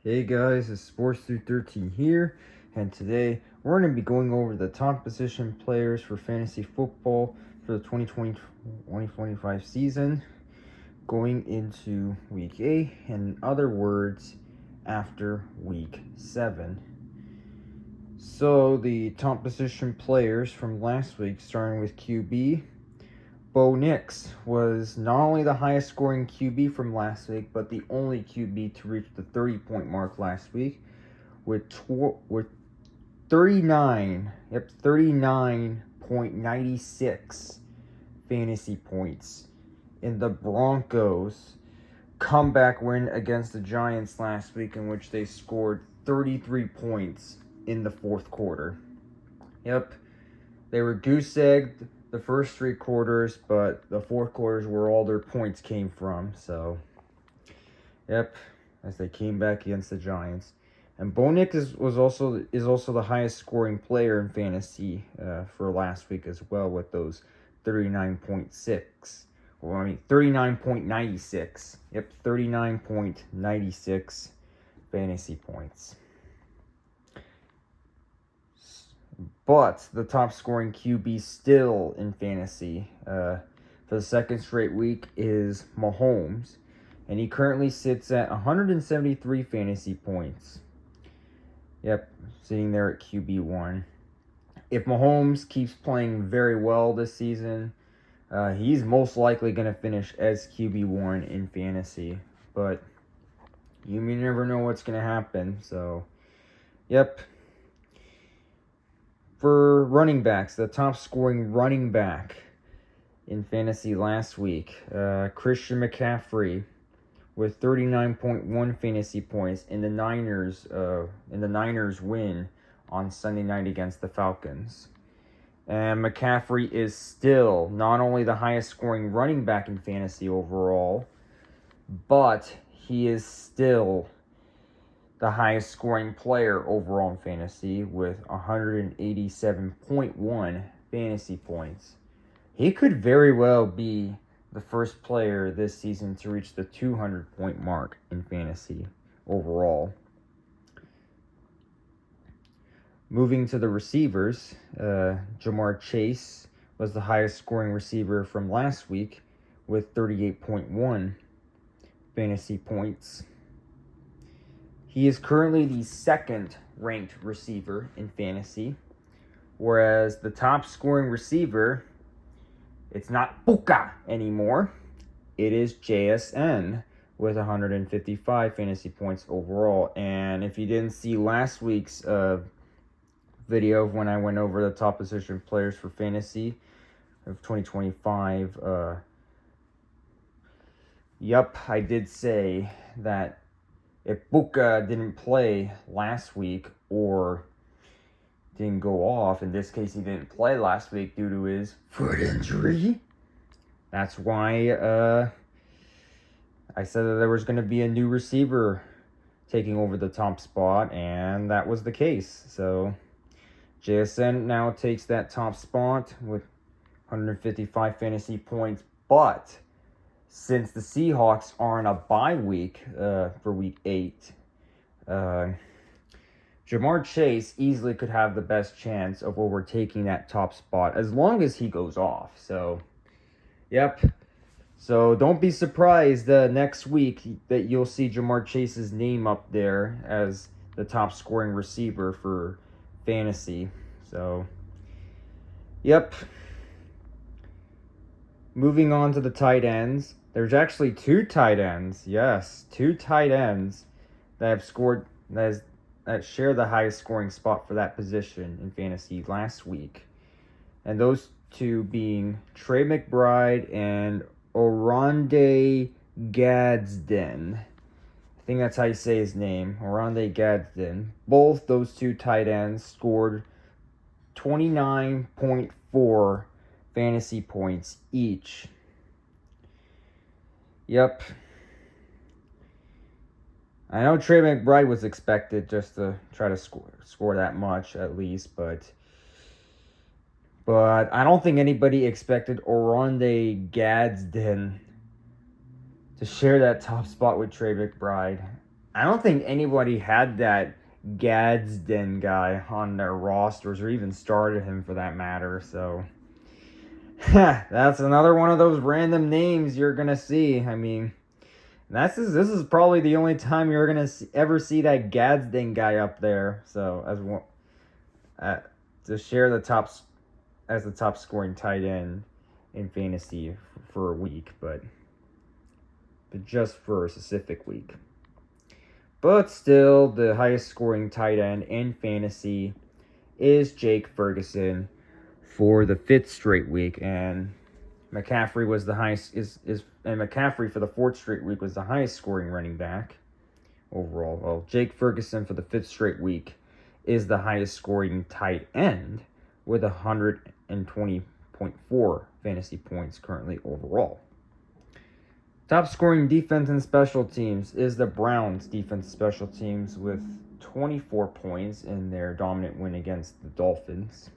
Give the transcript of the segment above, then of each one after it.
Hey guys, it's Sports Through 13 here, and today we're going to be going over the top position players for fantasy football for the 2020-2025 season, going into Week 8, and in other words, after Week 7. So, the top position players from last week, starting with QB, Bo Nix was not only the highest scoring QB from last week, but the only QB to reach the 30-point mark last week with 39.96 fantasy points in the Broncos comeback win against the Giants last week, in which they scored 33 points in the fourth quarter. They were goose-egged the first three quarters, but the fourth quarters where all their points came from. So, as they came back against the Giants. And Bo Nix is also the highest scoring player in fantasy for last week as well, with those 39.96. 39.96 fantasy points. But the top scoring QB still in fantasy for the second straight week is Mahomes, and he currently sits at 173 fantasy points. Sitting there at QB1. If Mahomes keeps playing very well this season, he's most likely going to finish as QB1 in fantasy. But you may never know what's going to happen. So, For running backs, the top scoring running back in fantasy last week, Christian McCaffrey, with 39.1 fantasy points in the Niners win on Sunday night against the Falcons. And McCaffrey is still not only the highest scoring running back in fantasy overall, but he is still the highest scoring player overall in fantasy with 187.1 fantasy points. He could very well be the first player this season to reach the 200-point mark in fantasy overall. Moving to the receivers, Ja'Marr Chase was the highest scoring receiver from last week with 38.1 fantasy points. He is currently the second ranked receiver in fantasy, whereas the top scoring receiver, it's not Puka anymore. It is JSN with 155 fantasy points overall. And if you didn't see last week's video of when I went over the top position players for fantasy of 2025, I did say that if Puka didn't play last week or didn't go off, in this case he didn't play last week due to his foot injury, that's why I said that there was going to be a new receiver taking over the top spot, and that was the case. So JSN now takes that top spot with 155 fantasy points, but since the Seahawks are on a bye week for Week 8, Ja'Marr Chase easily could have the best chance of overtaking that top spot as long as he goes off. So, So don't be surprised next week that you'll see Ja'Marr Chase's name up there as the top scoring receiver for fantasy. So, Moving on to the tight ends. There's actually two tight ends. Yes, two tight ends that have scored that share the highest scoring spot for that position in fantasy last week. And those two being Trey McBride and Oronde Gadsden. I think that's how you say his name, Oronde Gadsden. Both those two tight ends scored 29.4 fantasy points each. I know Trey McBride was expected just to try to score that much at least, but I don't think anybody expected Oronde Gadsden to share that top spot with Trey McBride. I don't think anybody had that Gadsden guy on their rosters or even started him for that matter. So that's another one of those random names you're gonna see. I mean, this is probably the only time you're gonna ever see that Gadsden guy up there. So as one to share the top scoring tight end in fantasy for a week, but just for a specific week. But still, the highest scoring tight end in fantasy is Jake Ferguson for the 5th straight week, and McCaffrey was the highest and McCaffrey for the 4th straight week was the highest scoring running back overall. Well, Jake Ferguson for the 5th straight week is the highest scoring tight end with 120.4 fantasy points currently overall. Top scoring defense and special teams is the Browns defense and special teams with 24 points in their dominant win against the Dolphins.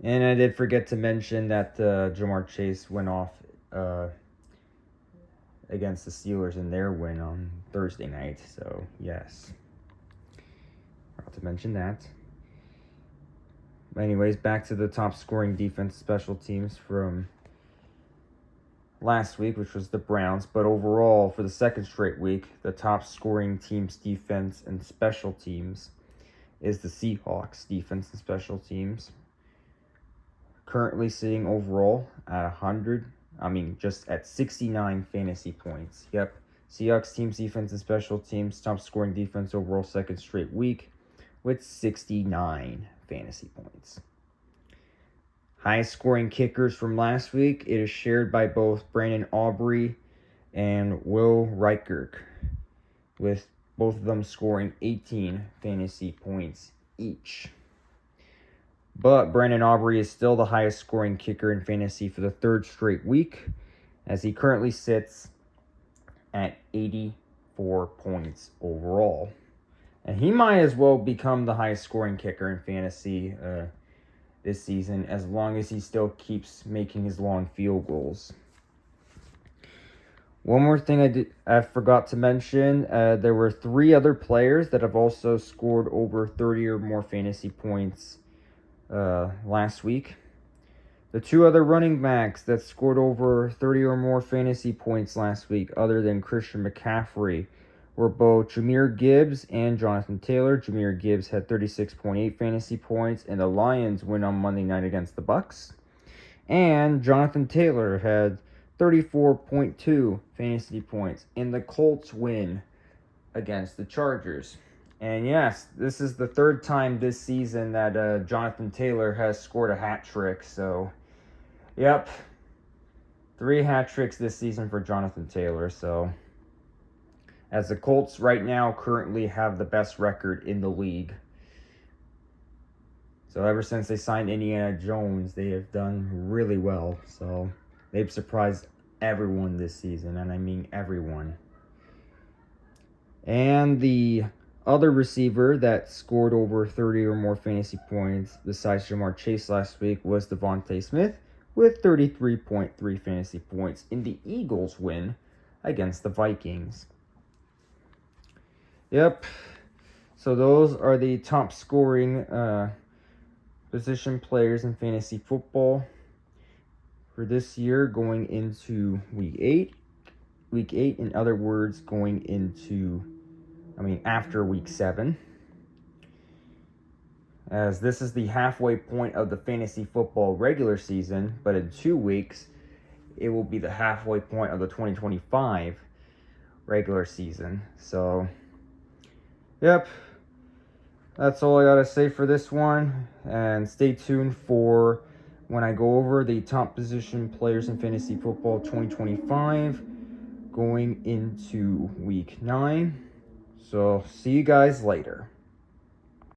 And I did forget to mention that Ja'Marr Chase went off against the Steelers in their win on Thursday night. So, yes. Forgot to mention that. Anyways, back to the top scoring defense special teams from last week, which was the Browns. But overall, for the 2nd straight week, the top scoring teams defense and special teams is the Seahawks defense and special teams. Currently sitting overall at just at 69 fantasy points. Yep. Seahawks teams defense and special teams, top scoring defense overall 2nd straight week with 69 fantasy points. Highest scoring kickers from last week, it is shared by both Brandon Aubrey and Will Reichert, with both of them scoring 18 fantasy points each. But Brandon Aubrey is still the highest scoring kicker in fantasy for the 3rd straight week, as he currently sits at 84 points overall. And he might as well become the highest scoring kicker in fantasy this season, as long as he still keeps making his long field goals. One more thing I forgot to mention, there were 3 other players that have also scored over 30 or more fantasy points last week. The 2 other running backs that scored over 30 or more fantasy points last week, other than Christian McCaffrey, were both Jahmyr Gibbs and Jonathan Taylor. Jahmyr Gibbs had 36.8 fantasy points in the Lions win on Monday night against the Bucs. And Jonathan Taylor had 34.2 fantasy points in the Colts win against the Chargers. And yes, this is the 3rd time this season that Jonathan Taylor has scored a hat trick. So, yep, 3 hat tricks this season for Jonathan Taylor. So, as the Colts right now currently have the best record in the league. So ever since they signed Indiana Jones, they have done really well. So they've surprised everyone this season, and I mean everyone. And the other receiver that scored over 30 or more fantasy points besides Ja'Marr Chase last week was Devontae Smith with 33.3 fantasy points in the Eagles win against the Vikings. Yep. So those are the top scoring position players in fantasy football for this year going into week 8. Week 8, in other words, after week 7. As this is the halfway point of the fantasy football regular season, but in 2 weeks, it will be the halfway point of the 2025 regular season. So, yep, that's all I gotta say for this one. And stay tuned for when I go over the top position players in fantasy football 2025 going into week 9. So, see you guys later.